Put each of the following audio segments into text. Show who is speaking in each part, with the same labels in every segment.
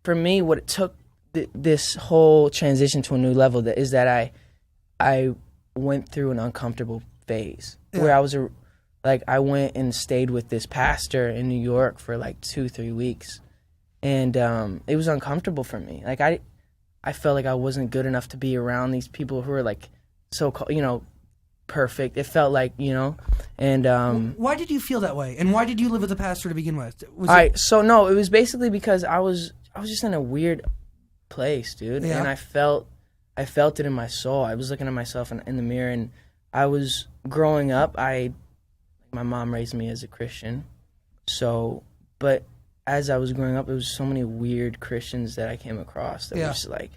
Speaker 1: for me, what it took this whole transition to a new level is that I went through an uncomfortable phase where I went and stayed with this pastor in New York for like 2-3 weeks, and it was uncomfortable for me. Like I felt like I wasn't good enough to be around these people who are like so, perfect. It felt like, and
Speaker 2: why did you feel that way? And why did you live with a pastor to begin with?
Speaker 1: So no, it was basically because I was just in a weird place, dude.
Speaker 2: Yeah.
Speaker 1: And I felt it in my soul. I was looking at myself in the mirror, and I was growing up. My mom raised me as a Christian. But as I was growing up, there was so many weird Christians that I came across that were just like,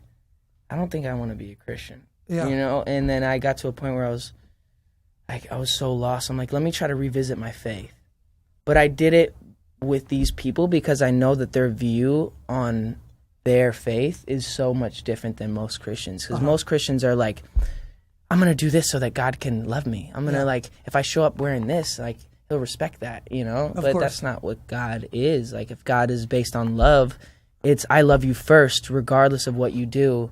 Speaker 1: I don't think I want to be a Christian.
Speaker 2: Yeah.
Speaker 1: And then I got to a point where I was so lost. I'm like, let me try to revisit my faith. But I did it with these people because I know that their view on their faith is so much different than most Christians. Because most Christians are like, I'm going to do this so that God can love me. I'm going to, like, if I show up wearing this, like, he'll respect that, But
Speaker 2: course.
Speaker 1: that's not what God is. Like, if God is based on love, it's I love you first, regardless of what you do,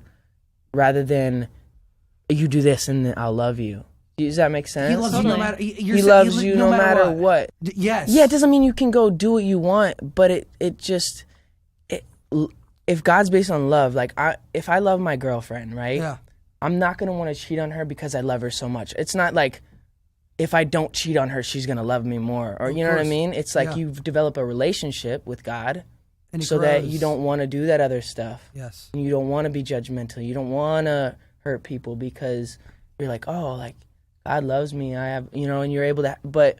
Speaker 1: rather than you do this and then I'll love you. Does that make sense?
Speaker 2: He loves you no matter.
Speaker 1: He loves you no matter what.
Speaker 2: Yes.
Speaker 1: Yeah, it doesn't mean you can go do what you want, but if God's based on love, like if I love my girlfriend, right?
Speaker 2: Yeah.
Speaker 1: I'm not gonna want to cheat on her because I love her so much. It's not like if I don't cheat on her, she's gonna love me more, or you know what I mean? It's like you've developed a relationship with God,
Speaker 2: and
Speaker 1: so that you don't want to do that other stuff.
Speaker 2: Yes.
Speaker 1: You don't want to be judgmental. You don't want to hurt people because you're like, oh, like God loves me. I have, and you're able to. But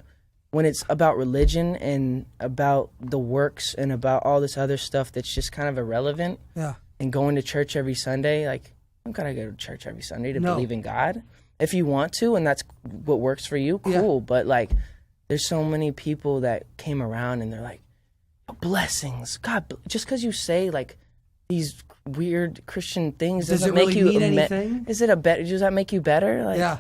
Speaker 1: when it's about religion and about the works and about all this other stuff that's just kind of irrelevant, and going to church every Sunday, like, I'm gonna go to church every Sunday to believe in God. If you want to, and that's what works for you, cool. But like, there's so many people that came around and they're like, blessings, God. Just because you say like these weird Christian things doesn't make
Speaker 2: really
Speaker 1: you
Speaker 2: mean anything?
Speaker 1: Is it does that make you better? Like,
Speaker 2: yeah.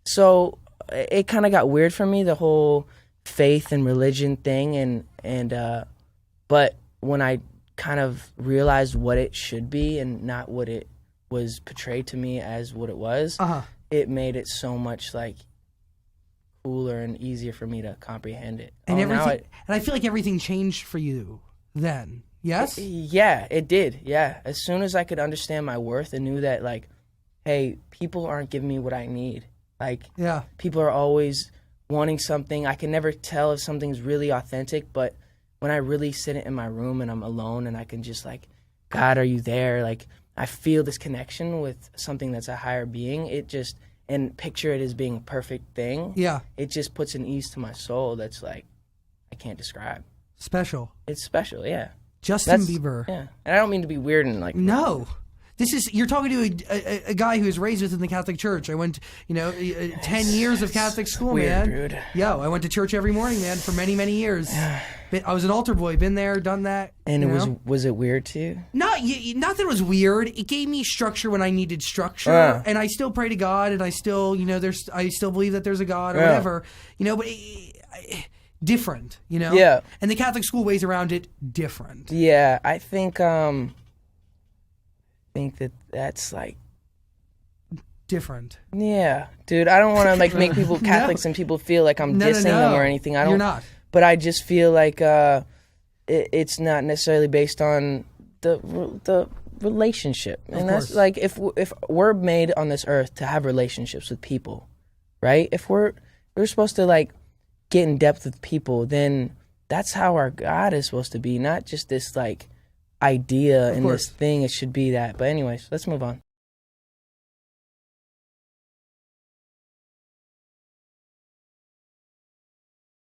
Speaker 1: So it kind of got weird for me, the whole faith and religion thing, and but when I kind of realized what it should be and not what it was portrayed to me as what it was, it made it so much like cooler and easier for me to comprehend it.
Speaker 2: And and I feel like everything changed for you then. Yes?
Speaker 1: Yeah, it did. Yeah. As soon as I could understand my worth and knew that, like, hey, people aren't giving me what I need. Like, people are always wanting something. I can never tell if something's really authentic, but when I really sit in my room and I'm alone and I can just like, God, are you there? Like, I feel this connection with something that's a higher being. And picture it as being a perfect thing. Yeah. It just puts an ease to my soul that's like, I can't describe.
Speaker 2: Special.
Speaker 1: It's special, yeah.
Speaker 2: Justin Bieber.
Speaker 1: Yeah. And I don't mean to be weird and like...
Speaker 2: No. You're talking to a guy who was raised within the Catholic Church. I went, 10 years of Catholic school,
Speaker 1: weird,
Speaker 2: man.
Speaker 1: Dude.
Speaker 2: Yo, I went to church every morning, man, for many, many years. I was an altar boy, been there, done that.
Speaker 1: And was it weird to you?
Speaker 2: Not that it was weird. It gave me structure when I needed structure, and I still pray to God, and I still, I still believe that there's a God or whatever, but different, Yeah. And the Catholic school ways around it different.
Speaker 1: Yeah, I think that's like
Speaker 2: different.
Speaker 1: Yeah, dude. I don't want to like make people Catholics and people feel like I'm dissing them or anything. I don't.
Speaker 2: You're not.
Speaker 1: But I just feel like it's not necessarily based on the relationship, and that's like if we're made on this earth to have relationships with people, right? If we're supposed to like get in depth with people, then that's how our God is supposed to be, not just this like idea and this thing. It should be that. But anyways, let's move on.